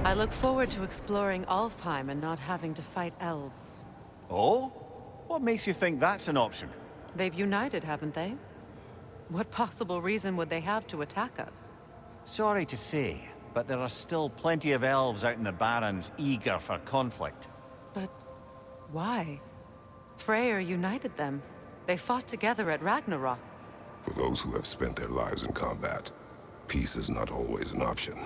I look forward to exploring Alfheim and not having to fight elves. Oh? What makes you think that's an option? They've united, haven't they? What possible reason would they have to attack us? Sorry to say, but there are still plenty of elves out in the Barrens eager for conflict. But why? Freyr united them. They fought together at Ragnarok. For those who have spent their lives in combat, peace is not always an option.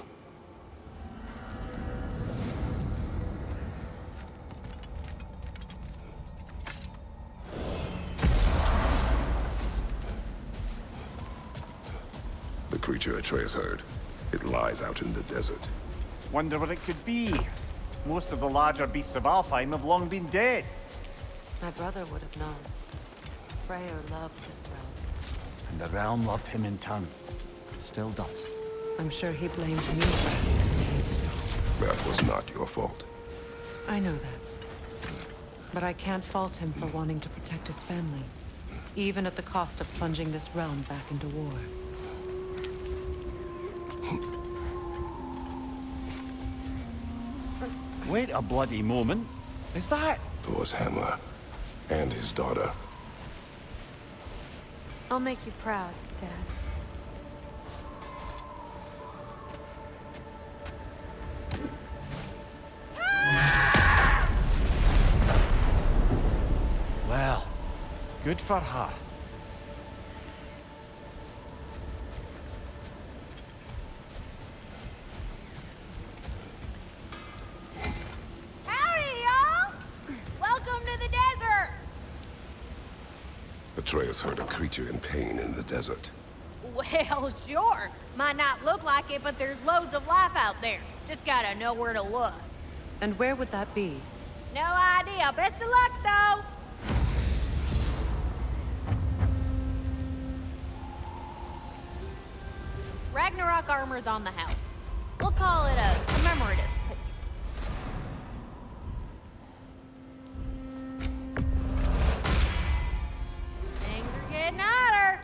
The creature Atreus heard. It lies out in the desert. Wonder what it could be. Most of the larger beasts of Alfheim have long been dead. My brother would have known. Freyr loved this realm. And the realm loved him in turn. Still does. I'm sure he blamed me for it. That was not your fault. I know that. But I can't fault him for wanting to protect his family, even at the cost of plunging this realm back into war. Wait a bloody moment. Is that... Thor's hammer. And his daughter. I'll make you proud, Dad. Well, good for her. Atreus heard a creature in pain in the desert. Well, sure. Might not look like it, but there's loads of life out there. Just gotta know where to look. And where would that be? No idea. Best of luck, though! Ragnarok armor's on the house. We'll call it a commemorative piece. Things are getting hotter.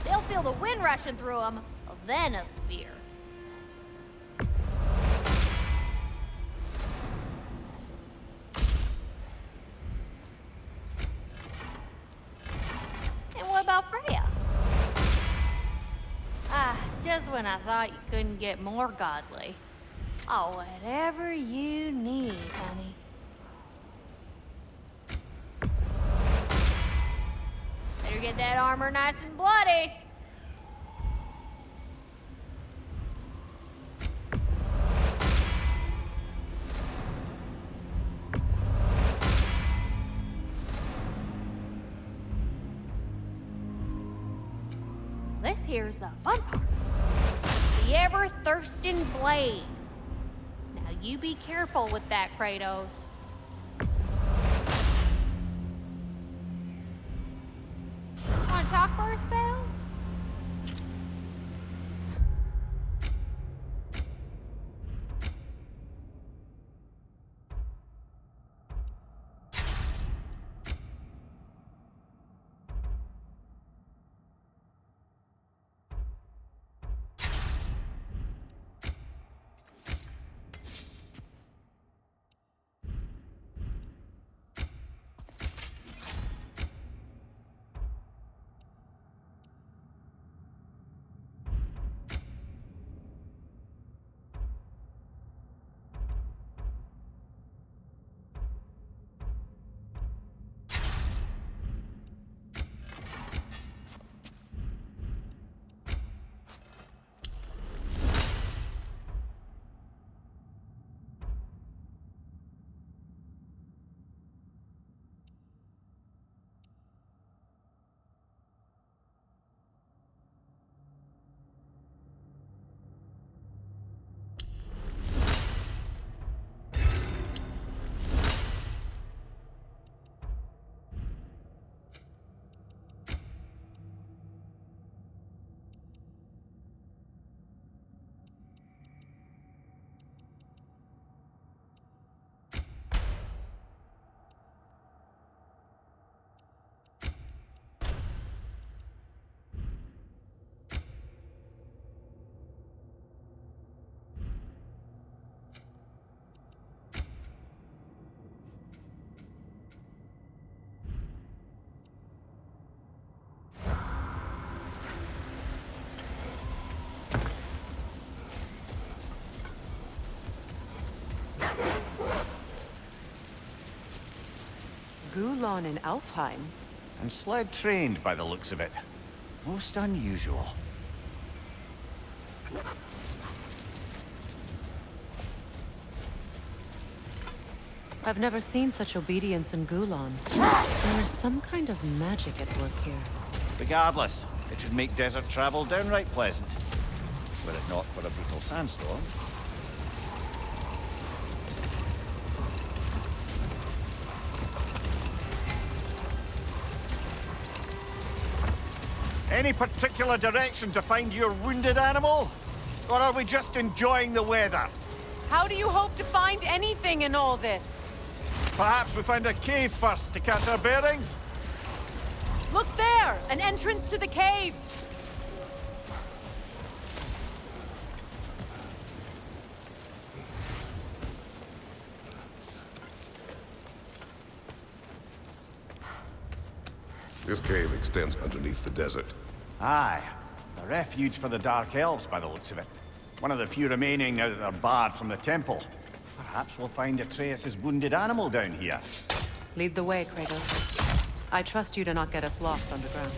They'll feel the wind rushing through them, then a spear. And what about Freya? Just when I thought you couldn't get more godly. Oh, whatever you need, honey. Better get that armor nice and bloody. This here's the fun part. The ever-thirsting blade. Now you be careful with that, Kratos. Wanna talk for a spell? Gulon in Alfheim? And sled trained by the looks of it. Most unusual. I've never seen such obedience in Gulon. There is some kind of magic at work here. Regardless, it should make desert travel downright pleasant. Were it not for a brutal sandstorm. Any particular direction to find your wounded animal? Or are we just enjoying the weather? How do you hope to find anything in all this? Perhaps we find a cave first to catch our bearings? Look there! An entrance to the caves! This cave extends underneath the desert. Aye. A refuge for the Dark Elves by the looks of it. One of the few remaining now that they're barred from the temple. Perhaps we'll find Atreus' wounded animal down here. Lead the way, Kratos. I trust you to not get us lost underground.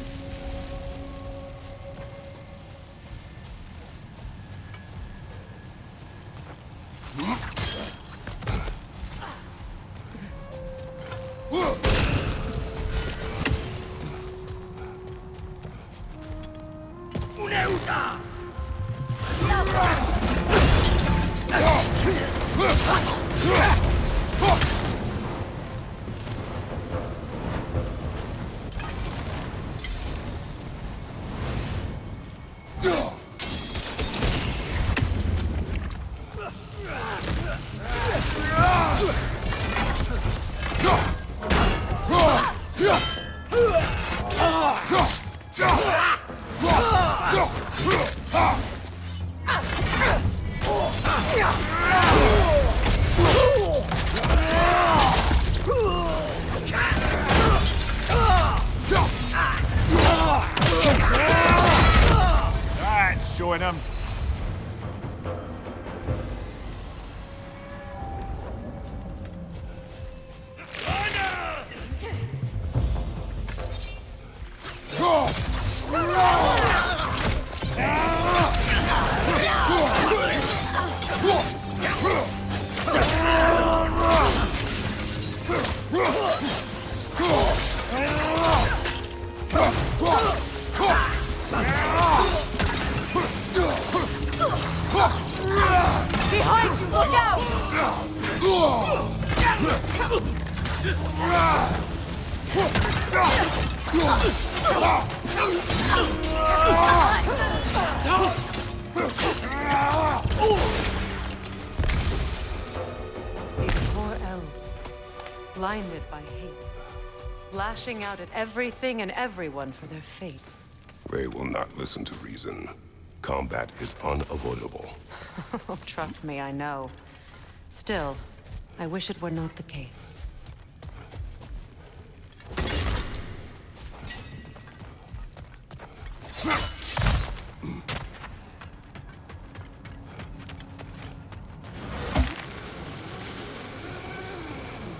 That's showing him. Behind you, look out! These poor elves, blinded by hate, lashing out at everything and everyone for their fate. They will not listen to reason. Combat is unavoidable. Trust me, I know. Still, I wish it were not the case.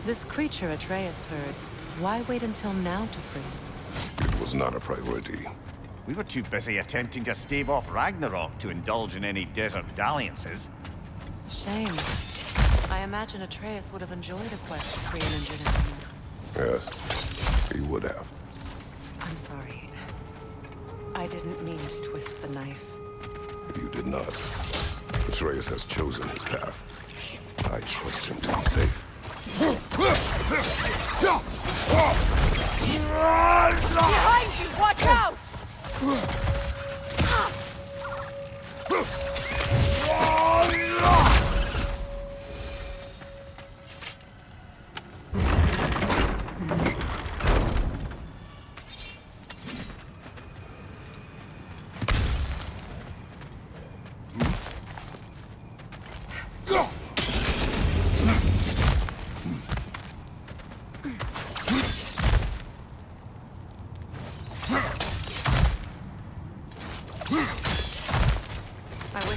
This creature Atreus heard, why wait until now to free him? It was not a priority. We were too busy attempting to stave off Ragnarok to indulge in any desert dalliances. Shame. I imagine Atreus would have enjoyed a quest to free an injured enemy. Yes, he would have. I'm sorry. I didn't mean to twist the knife. You did not. Atreus has chosen his path. I trust him to be safe. Behind you! Watch out!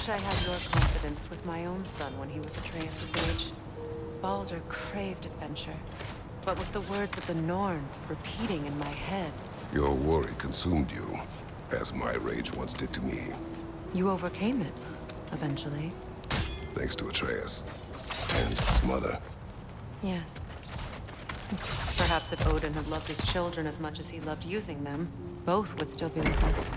I had your confidence with my own son when he was Atreus' age. Baldur craved adventure. but with the words of the Norns repeating in my head. Your worry consumed you, as my rage once did to me. You overcame it, eventually. Thanks to Atreus. And his mother. Yes. Perhaps if Odin had loved his children as much as he loved using them, both would still be with us.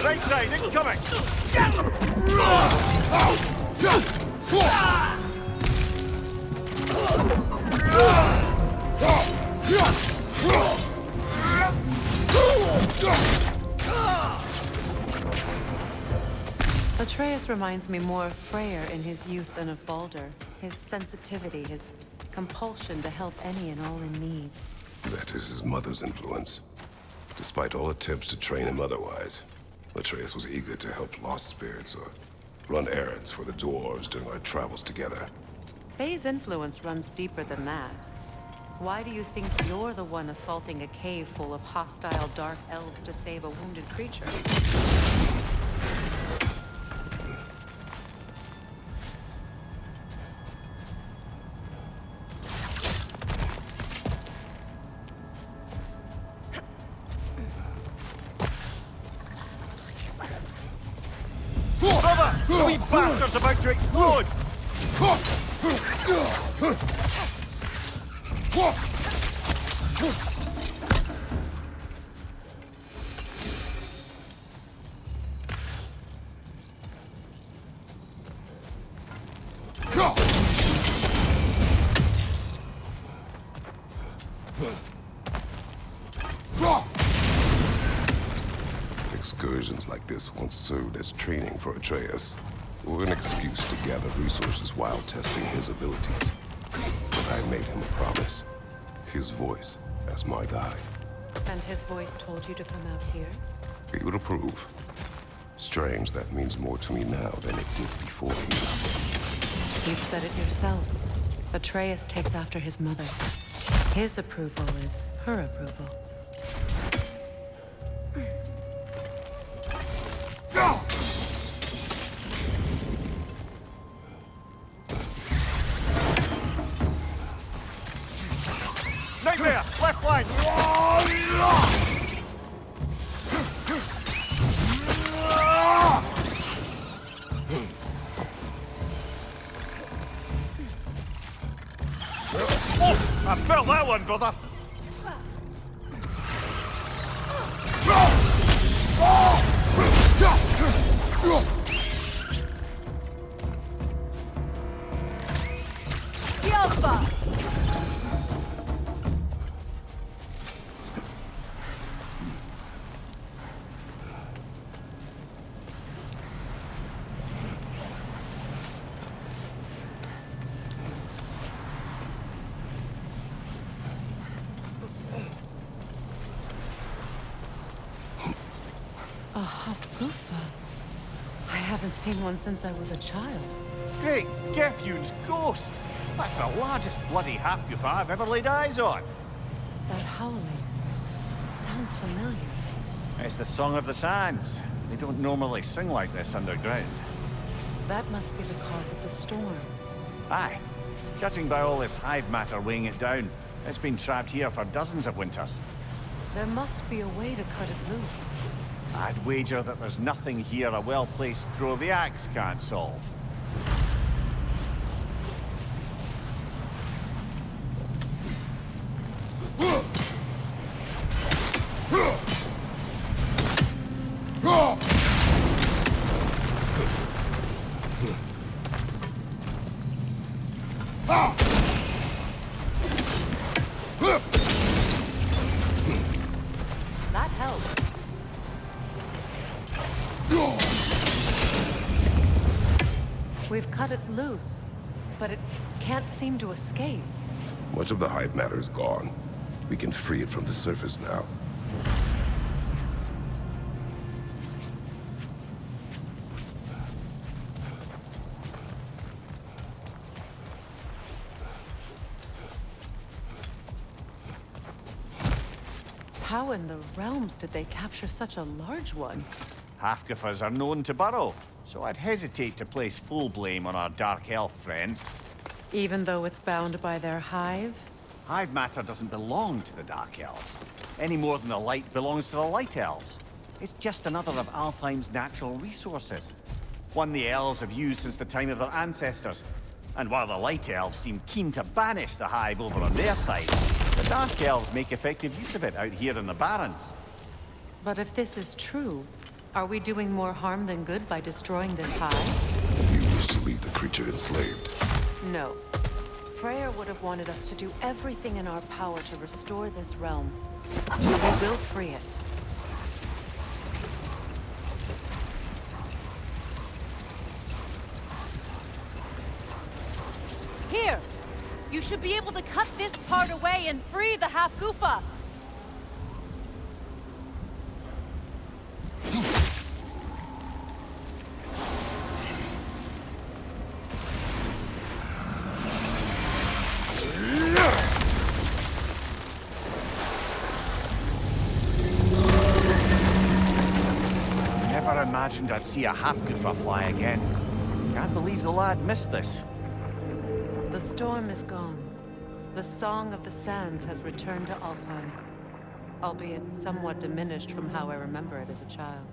Right side, incoming! Atreus reminds me more of Freyr in his youth than of Balder. His sensitivity, his compulsion to help any and all in need. That is his mother's influence. Despite all attempts to train him otherwise, Atreus was eager to help lost spirits or run errands for the dwarves during our travels together. Faye's influence runs deeper than that. Why do you think you're the one assaulting a cave full of hostile dark elves to save a wounded creature? Brother! The wee bastard's about to explode! Excursions like this once served as training for Atreus, or an excuse to gather resources while testing his abilities. But I made him a promise. His voice as my guide. And his voice told you to come out here? He would approve. Strange that means more to me now than it did before he... You've said it yourself. Atreus takes after his mother. His approval is her approval. Nightmare! Left flank! Oh, I felt that one, brother! A Hafgufa. I haven't seen one since I was a child. Great! Gefjun's ghost! That's the largest bloody half-goof I've ever laid eyes on. That howling sounds familiar. It's the Song of the Sands. They don't normally sing like this underground. That must be the cause of the storm. Aye. Judging by all this hive matter weighing it down, it's been trapped here for dozens of winters. There must be a way to cut it loose. I'd wager that there's nothing here a well-placed throw of the axe can't solve. That helps. We've cut it loose, but it can't seem to escape. Much of the hive matter is gone. We can free it from the surface now. How in the realms did they capture such a large one? Half-goofers are known to burrow, so I'd hesitate to place full blame on our dark elf friends. Even though it's bound by their hive? Hive matter doesn't belong to the dark elves, any more than the light belongs to the light elves. It's just another of Alfheim's natural resources. One the elves have used since the time of their ancestors. And while the light elves seem keen to banish the hive over on their side, the dark elves make effective use of it out here in the Barrens. But if this is true, are we doing more harm than good by destroying this hive? You wish to leave the creature enslaved. No. Freyr would have wanted us to do everything in our power to restore this realm. So we will free it. Here! You should be able to cut this part away and free the half-goofa! Never imagined I'd see a half-goofa fly again. Can't believe the lad missed this. The storm is gone. The Song of the Sands has returned to Alfheim, albeit somewhat diminished from how I remember it as a child.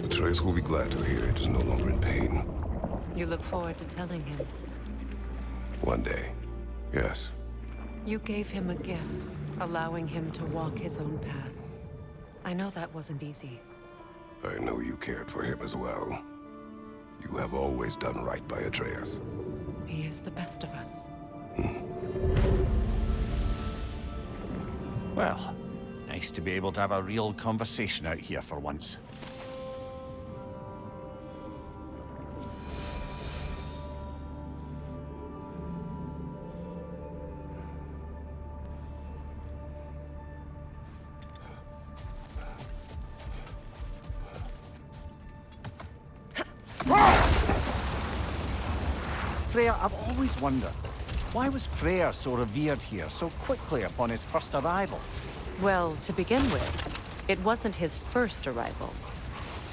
Atreus will be glad to hear it is no longer in pain. You look forward to telling him. One day. Yes. You gave him a gift, allowing him to walk his own path. I know that wasn't easy. I know you cared for him as well. You have always done right by Atreus. He is the best of us. Well, nice to be able to have a real conversation out here for once. Freyr, I've always wondered, why was Freyr so revered here so quickly upon his first arrival? Well, to begin with, it wasn't his first arrival.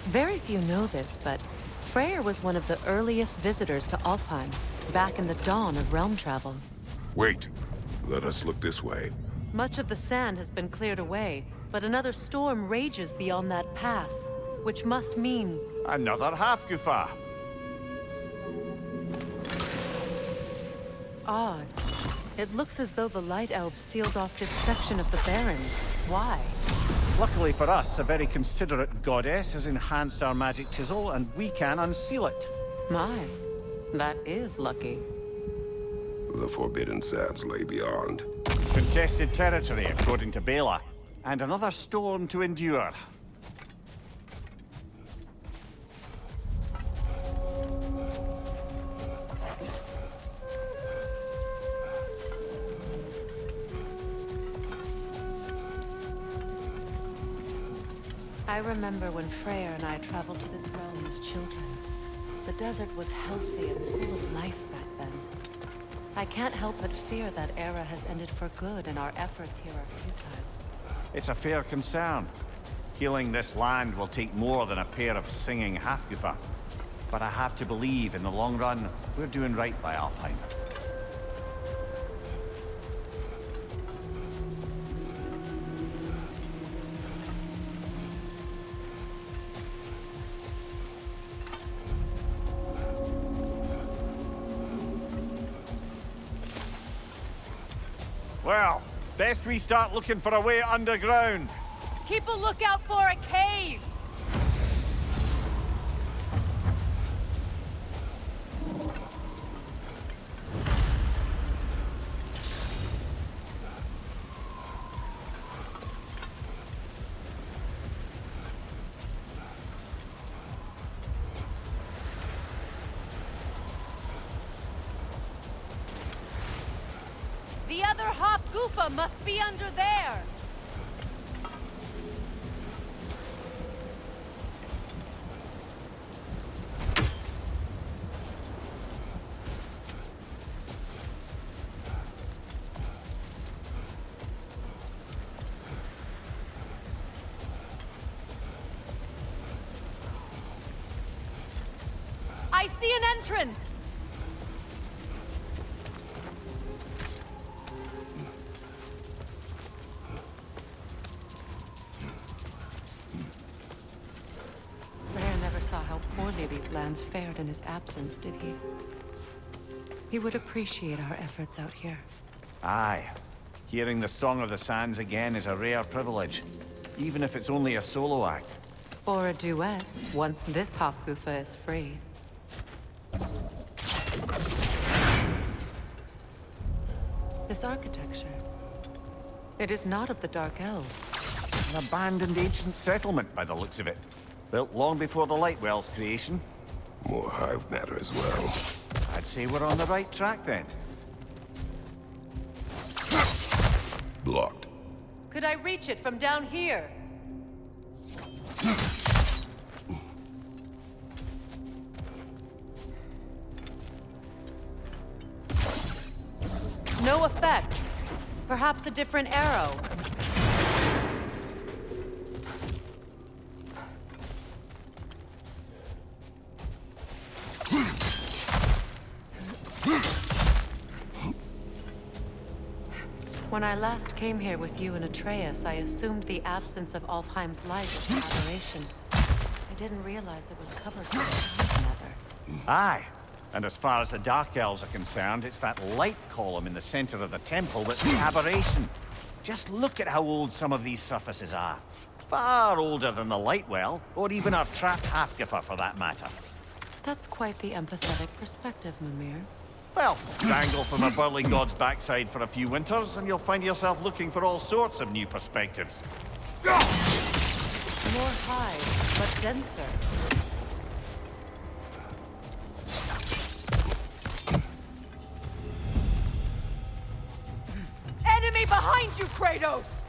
Very few know this, but Freyr was one of the earliest visitors to Alfheim, back in the dawn of realm travel. Wait. Let us look this way. Much of the sand has been cleared away, but another storm rages beyond that pass, which must mean... Another half-goofa! Odd. It looks as though the Light Elves sealed off this section of the Barrens. Why? Luckily for us, a very considerate goddess has enhanced our magic chisel, and we can unseal it. My, that is lucky. The Forbidden Sands lay beyond. Contested territory, according to Bela, and another storm to endure. I remember when Freyr and I traveled to this realm as children. The desert was healthy and full of life back then. I can't help but fear that era has ended for good and our efforts here are futile. It's a fair concern. Healing this land will take more than a pair of singing Hafgufa. But I have to believe, in the long run, we're doing right by Alfheim. Well, best we start looking for a way underground. Keep a lookout for a cave! The other Hofgufa must be under there! I see an entrance! How poorly these lands fared in his absence, did he? He would appreciate our efforts out here. Aye. Hearing the Song of the Sands again is a rare privilege, even if it's only a solo act. Or a duet, once this Hofgufa is free. This architecture. It is not of the Dark Elves. An abandoned ancient settlement, by the looks of it. Built long before the Lightwell's creation. More hive matter as well. I'd say we're on the right track then. Blocked. Could I reach it from down here? No effect. Perhaps a different arrow. When I last came here with you and Atreus, I assumed the absence of Alfheim's light was an aberration. I didn't realize it was covered by dark matter. Aye. And as far as the Dark Elves are concerned, it's that light column in the center of the temple that's the aberration. Just look at how old some of these surfaces are. Far older than the Lightwell, or even our trapped Hafgufa for that matter. That's quite the empathetic perspective, Mimir. Well, dangle from a burly god's backside for a few winters, and you'll find yourself looking for all sorts of new perspectives. More high, but denser. Enemy behind you, Kratos!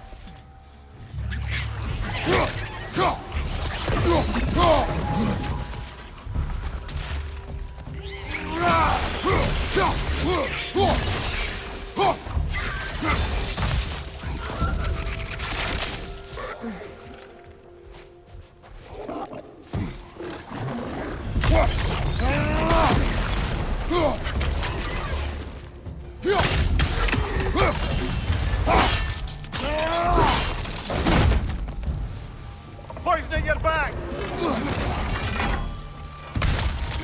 Poison at your back!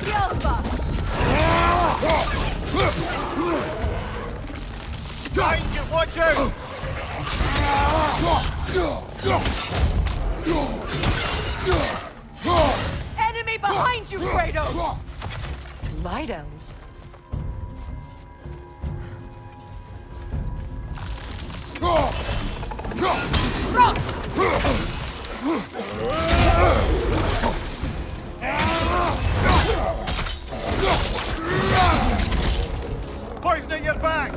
Yelva! Behind you, watch out! Enemy behind you, Kratos! Light elves. Poison at your back!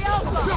Alpha!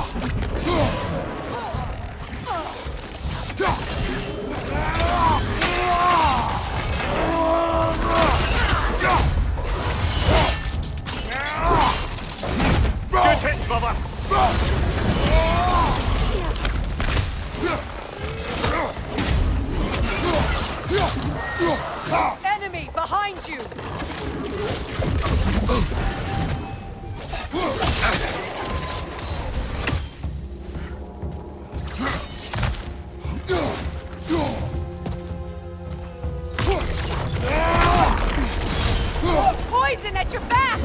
poison at your back!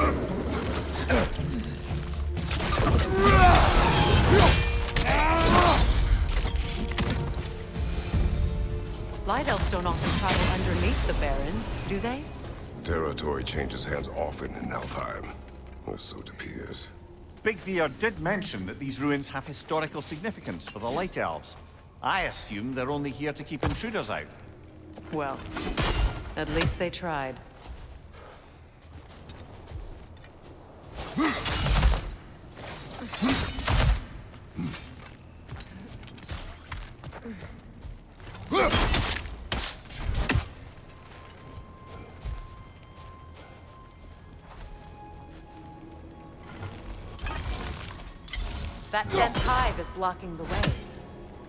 Light elves don't often travel underneath the barrens, do they? Territory changes hands often in Alfheim, or so it appears. Big Veer did mention that these ruins have historical significance for the Light Elves. I assume they're only here to keep intruders out. Well, at least they tried. That dense hive is blocking the way.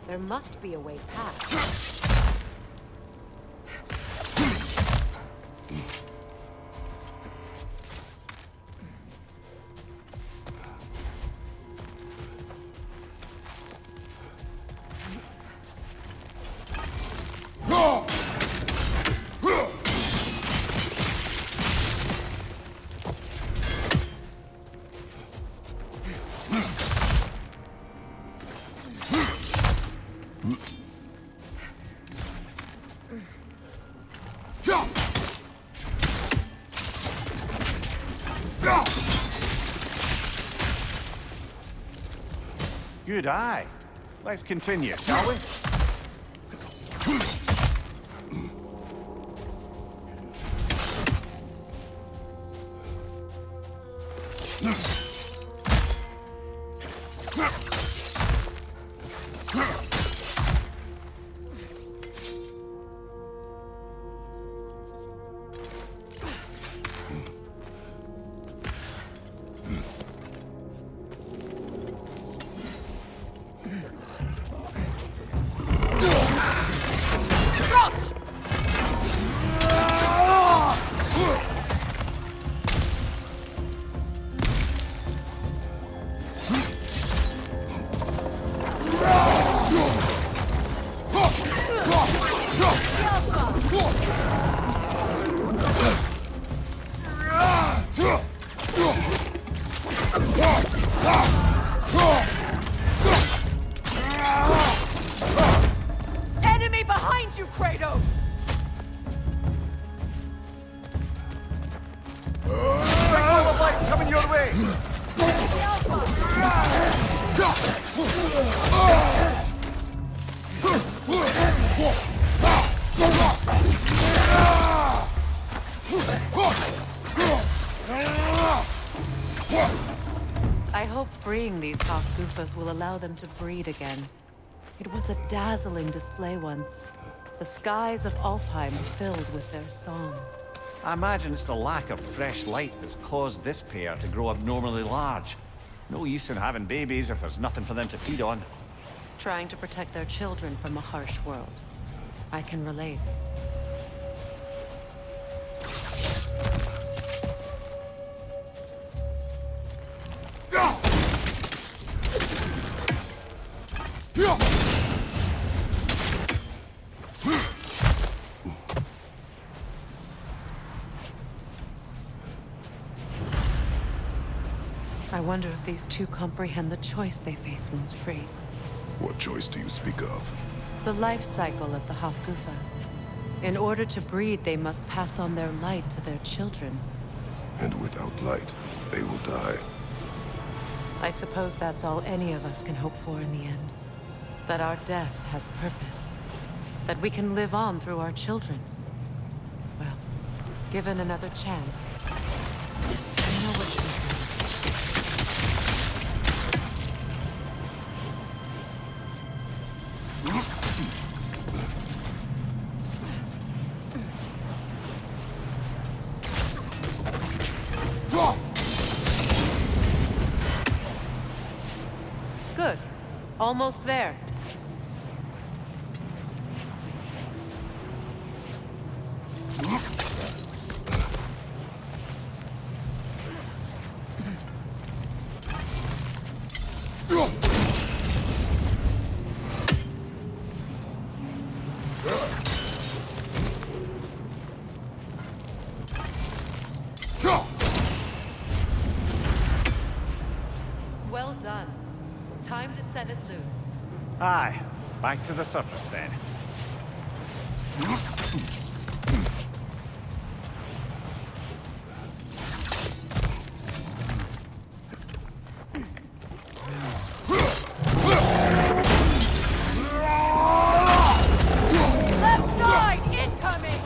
There must be a way past. Good eye. Let's continue, shall we? Enemy behind you, Kratos! Coming your way! I hope freeing these Hofgufas will allow them to breed again. It was a dazzling display once. The skies of Alfheim filled with their song. I imagine it's the lack of fresh light that's caused this pair to grow abnormally large. No use in having babies if there's nothing for them to feed on. Trying to protect their children from a harsh world. I can relate. I wonder if these two comprehend the choice they face once free. What choice do you speak of? The life cycle of the Hofgufa. In order to breed, they must pass on their light to their children. And without light, they will die. I suppose that's all any of us can hope for in the end. That our death has purpose. That we can live on through our children. Well, given another chance, I know what you do. Good. Almost there. set it loose. Aye. Back to the surface then. Left side incoming!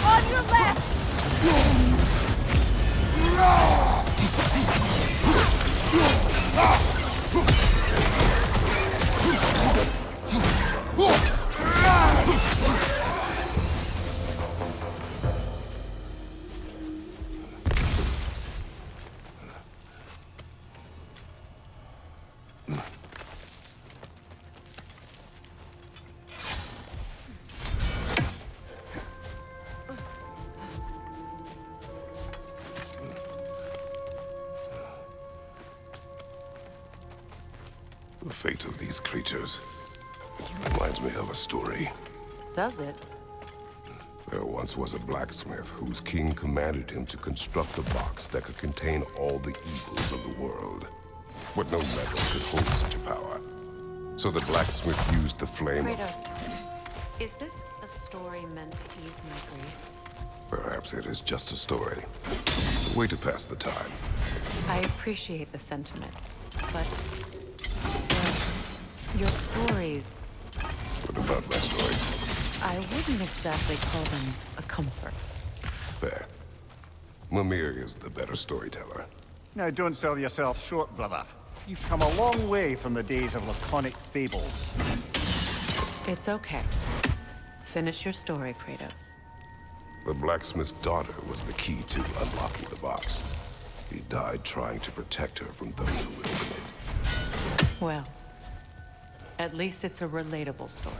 On your left! The fate of these creatures, it reminds me of a story. Does it? There once was a blacksmith whose king commanded him to construct a box that could contain all the evils of the world. But no metal could hold such a power. So the blacksmith used the flame of... Kratos, is this a story meant to ease my grief? Perhaps it is just a story. A way to pass the time. I appreciate the sentiment, but... your stories... What about my stories? I wouldn't exactly call them a comfort. Fair. Mimir is the better storyteller. Now don't sell yourself short, brother. You've come a long way from the days of laconic fables. It's okay. Finish your story, Kratos. The blacksmith's daughter was the key to unlocking the box. He died trying to protect her from those who would open it. Well, at least it's a relatable story.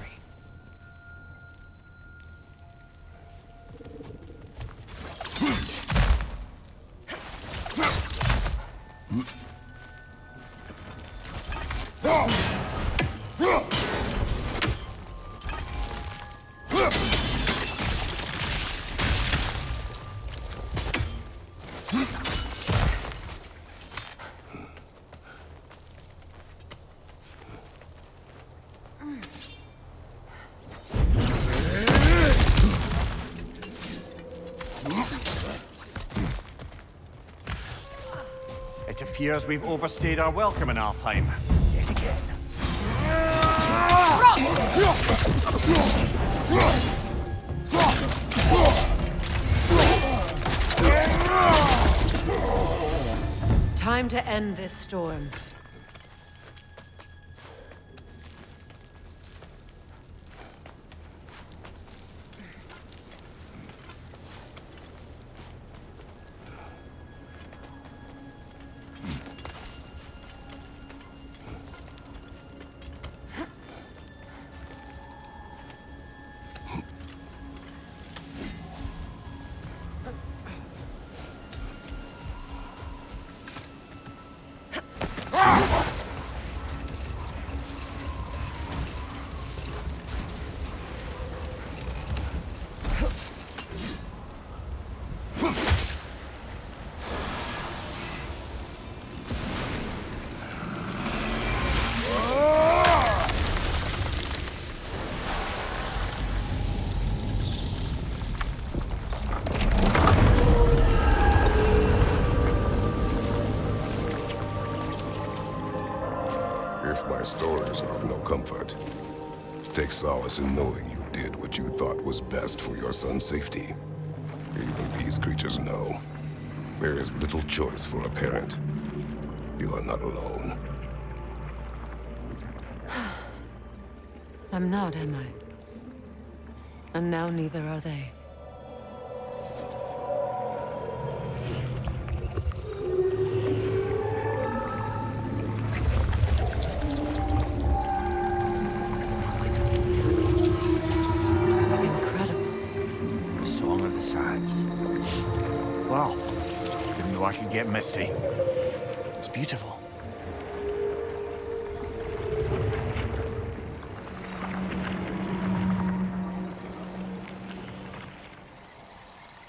It appears we've overstayed our welcome in Alfheim. Yet again. Time to end this storm. If my stories are of no comfort, take solace in knowing you did what you thought was best for your son's safety. Even these creatures know. There is little choice for a parent. You are not alone. I'm not, am I? And now neither are they. The Song of the Sands. I could get misty. It's beautiful.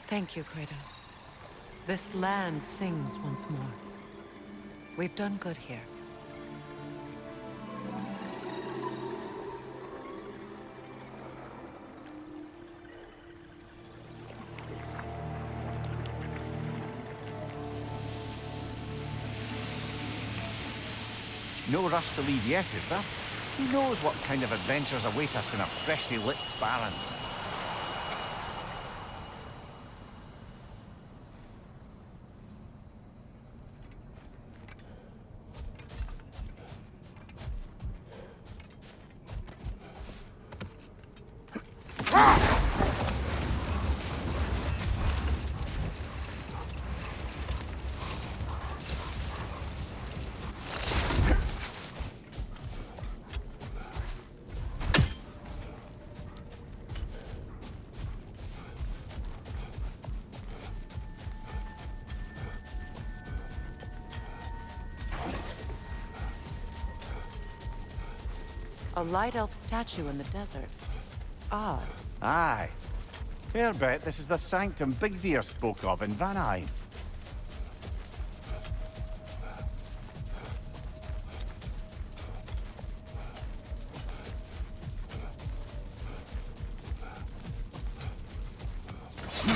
Thank you, Kratos. This land sings once more. We've done good here. No rush to leave yet, is there? Who knows what kind of adventures await us in our freshly lit barrens? A light elf statue in the desert. Odd. Aye. Fair bet this is the sanctum Bigvir spoke of in Vanheim.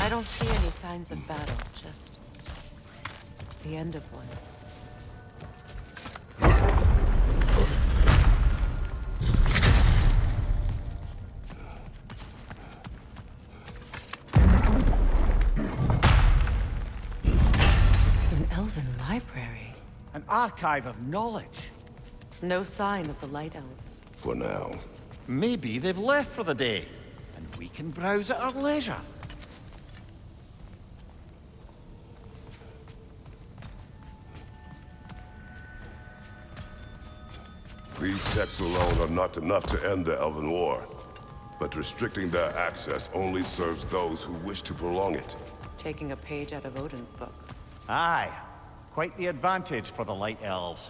I don't see any signs of battle, just the end of one. Library. An archive of knowledge. No sign of the Light Elves. For now. Maybe they've left for the day, and we can browse at our leisure. These texts alone are not enough to end the Elven War. But restricting their access only serves those who wish to prolong it. Taking a page out of Odin's book. Aye. Quite the advantage for the Light Elves.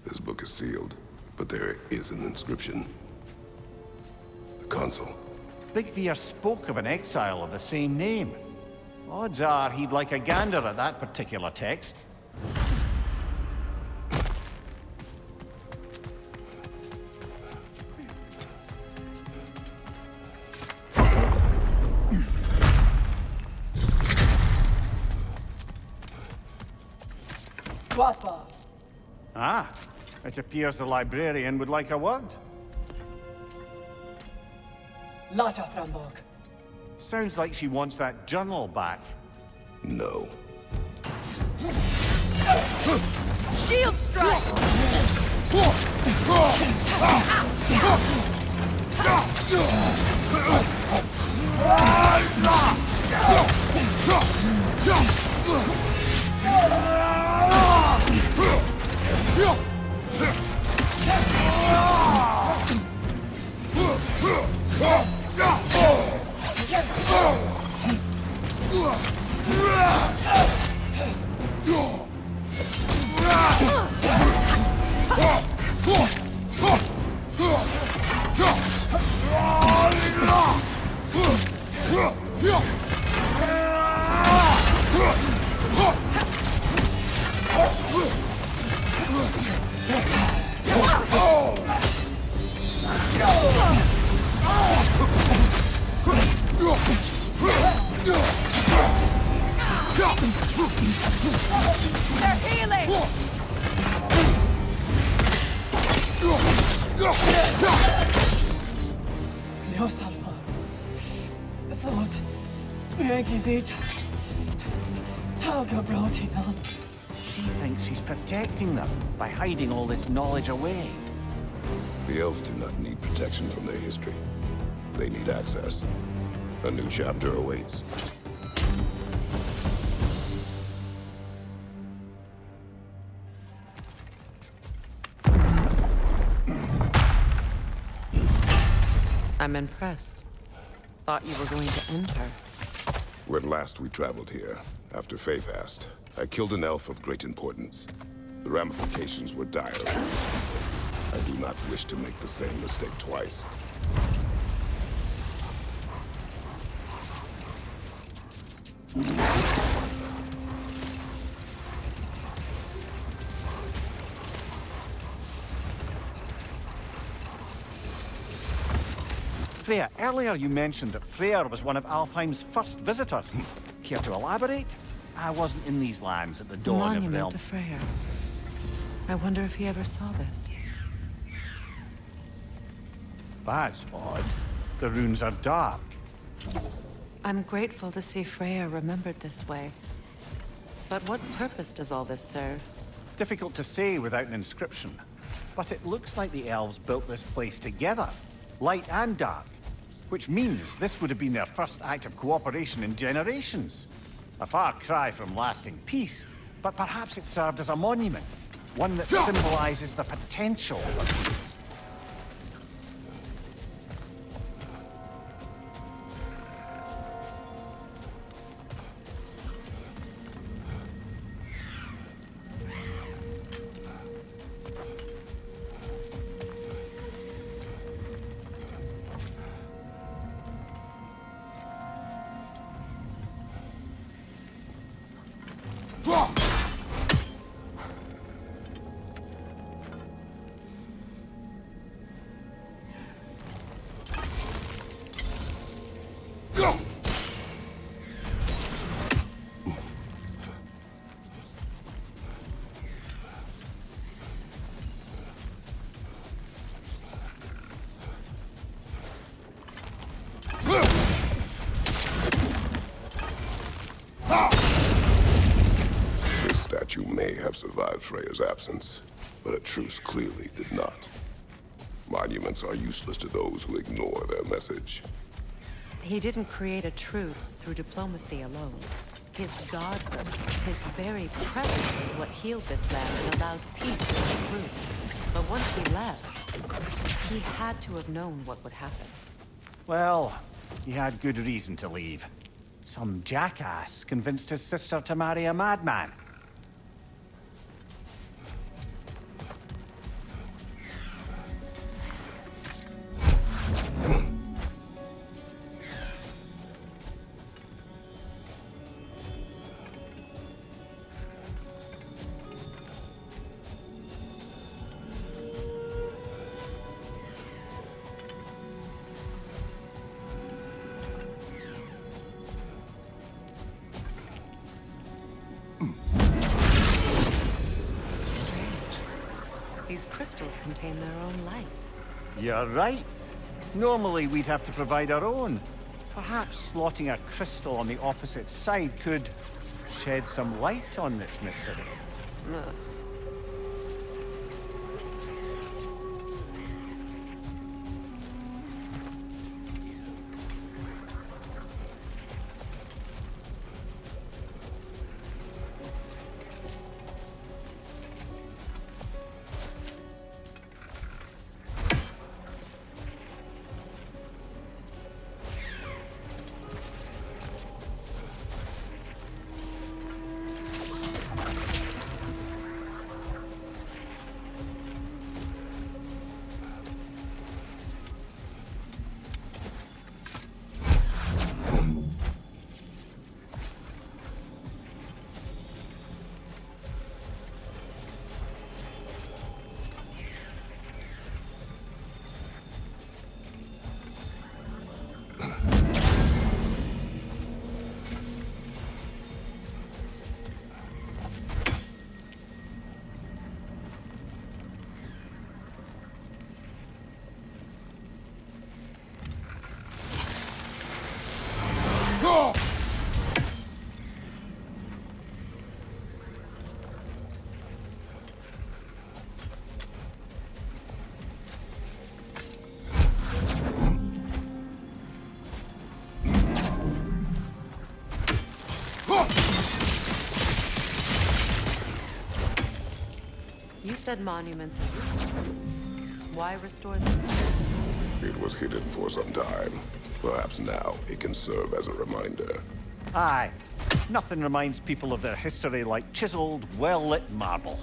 This book is sealed, but there is an inscription. The console. Bigvir spoke of an exile of the same name. Odds are he'd like a gander at that particular text. Ah, it appears the librarian would like a word. Lata Framborg. Sounds like she wants that journal back. No. Shield strike! They're healing! Ljósalfa. Thought. Megivita. Helga Brotinan. She thinks she's protecting them by hiding all this knowledge away. The elves do not need protection from their history. They need access. A new chapter awaits. I'm impressed. Thought you were going to end her. When last we traveled here, after Faye passed, I killed an elf of great importance. The ramifications were dire. I do not wish to make the same mistake twice. Freya, earlier you mentioned that Freyr was one of Alfheim's first visitors. Care to elaborate? I wasn't in these lands at the dawn of Monument Realm. to Freyr. I wonder if he ever saw this. That's odd. The runes are dark. I'm grateful to see Freyr remembered this way. But what purpose does all this serve? Difficult to say without an inscription. But it looks like the elves built this place together, light and dark. Which means this would have been their first act of cooperation in generations. A far cry from lasting peace, but perhaps it served as a monument. One that symbolizes the potential of peace. This statue may have survived Freya's absence, but a truce clearly did not. Monuments are useless to those who ignore their message. He didn't create a truce through diplomacy alone. His godhood, his very presence is what healed this land and allowed peace to improve. But once he left, he had to have known what would happen. Well, he had good reason to leave. Some jackass convinced his sister to marry a madman. These crystals contain their own light. You're right. Normally we'd have to provide our own. Perhaps slotting a crystal on the opposite side could shed some light on this mystery. You said monuments are useful. Why restore the sun? It was hidden for some time. Perhaps now it can serve as a reminder. Aye. Nothing reminds people of their history like chiseled, well-lit marble.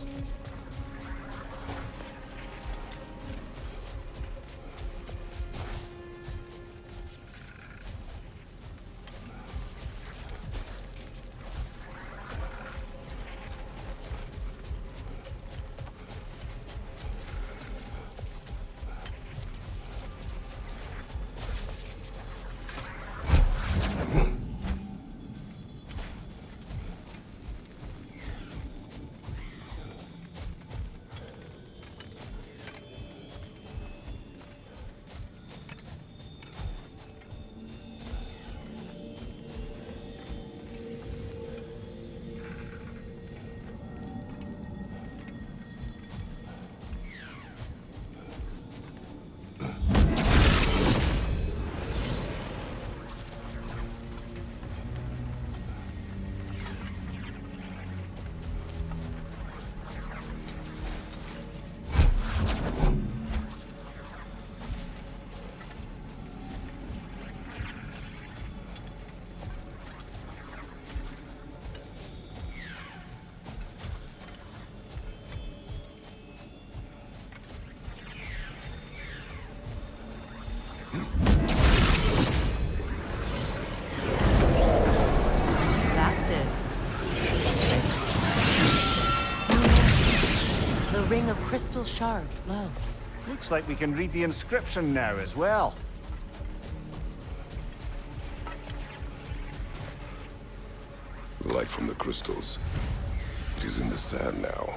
Ring of crystal shards glow. Looks like we can read the inscription now as well. The light from the crystals. It is in the sand now.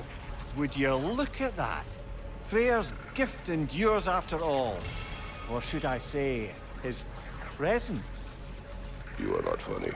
Would you look at that? Freyr's gift endures after all. Or should I say, his presence? You are not funny.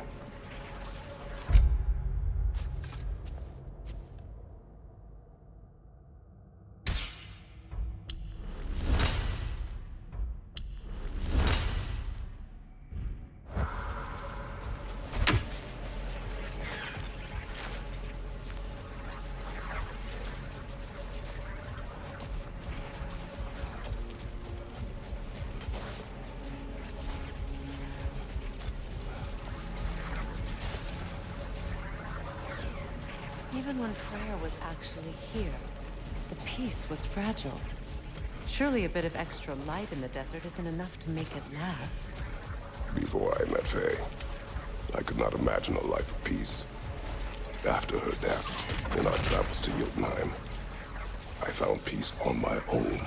Even when Freyr was actually here, the peace was fragile. Surely a bit of extra light in the desert isn't enough to make it last. Before I met Faye, I could not imagine a life of peace. After her death, in our travels to Jotunheim, I found peace on my own.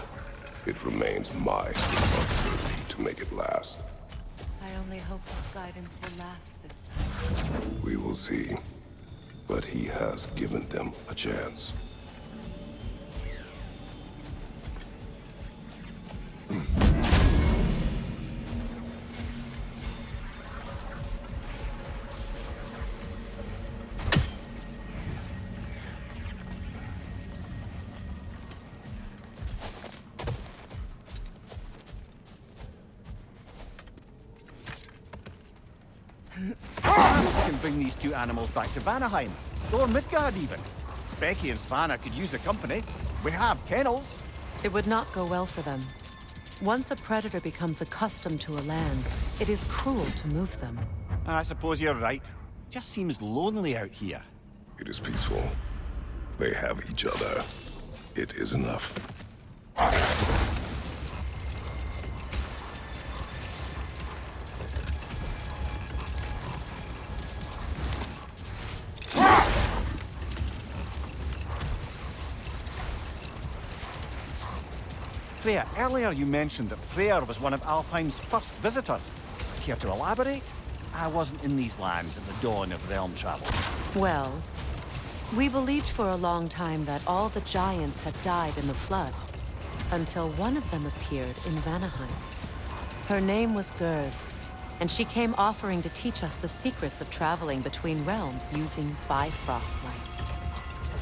It remains my responsibility to make it last. I only hope his guidance will last this time. We will see. But he has given them a chance. We can bring these two animals back to Vanaheim, or Midgard even. Specky and Svanna could use the company. We have kennels. It would not go well for them. Once a predator becomes accustomed to a land, it is cruel to move them. I suppose you're right. Just seems lonely out here. It is peaceful. They have each other. It is enough. Freya, earlier you mentioned that Freyr was one of Alfheim's first visitors. Care to elaborate? I wasn't in these lands at the dawn of realm travel. Well, we believed for a long time that all the giants had died in the flood, until one of them appeared in Vanaheim. Her name was Gerd, and she came offering to teach us the secrets of traveling between realms using Bifrost light.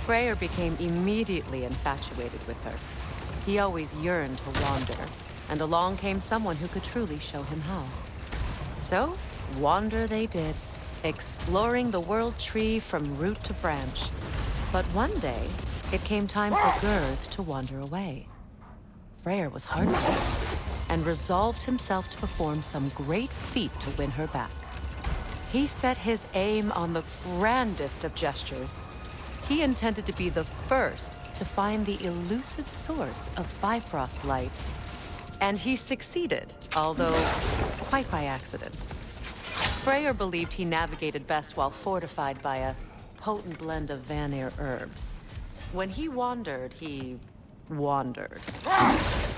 Freyr became immediately infatuated with her. He always yearned to wander, and along came someone who could truly show him how. So, wander they did, exploring the world tree from root to branch. But one day, it came time for Gerd to wander away. Freyr was heartbroken and resolved himself to perform some great feat to win her back. He set his aim on the grandest of gestures. He intended to be the first to find the elusive source of Bifrost light. And he succeeded, although quite by accident. Freyr believed he navigated best while fortified by a potent blend of Vanir herbs. When he wandered, he wandered.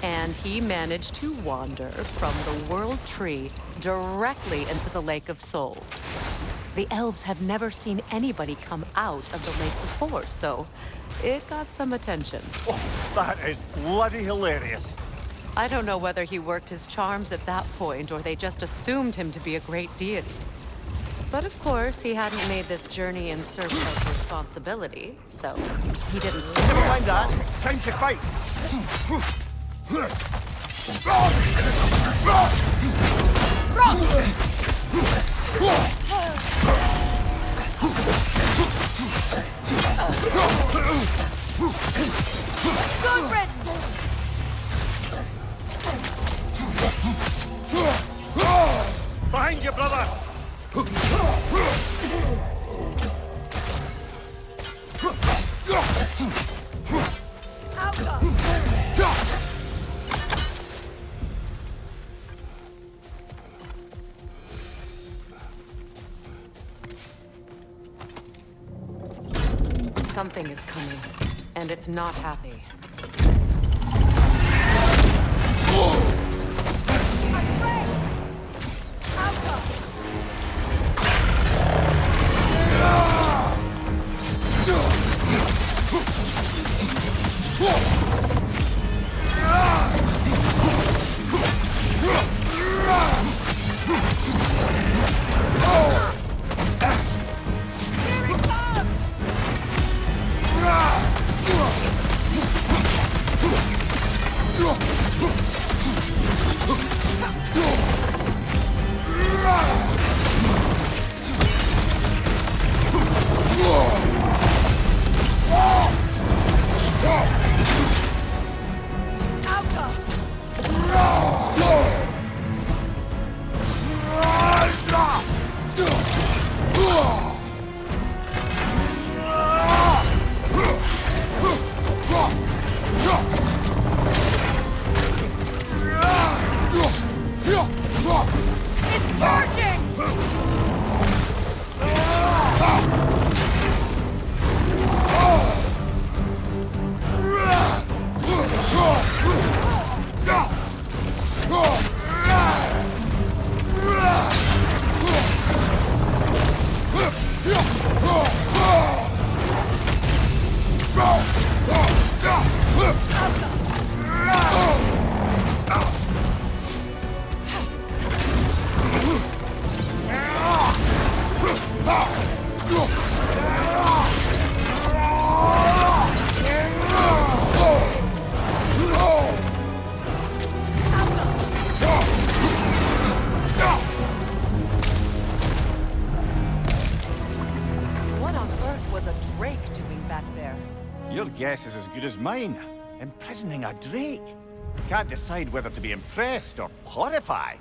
And he managed to wander from the World Tree directly into the Lake of Souls. The elves have never seen anybody come out of the lake before, so it got some attention. Oh, that is bloody hilarious. I don't know whether he worked his charms at that point or they just assumed him to be a great deity. But of course, he hadn't made this journey in search of responsibility, so he didn't... Never mind that. Time to fight. Good riddance! Behind you, brother! Something is coming, and it's not happy. Your guess is as good as mine. Imprisoning a drake. Can't decide whether to be impressed or horrified.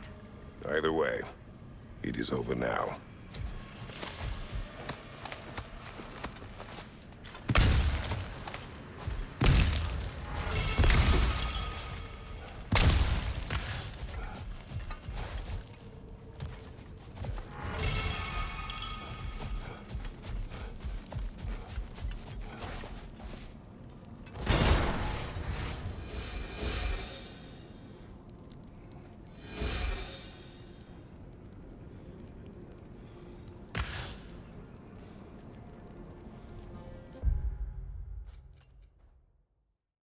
Either way, it is over now.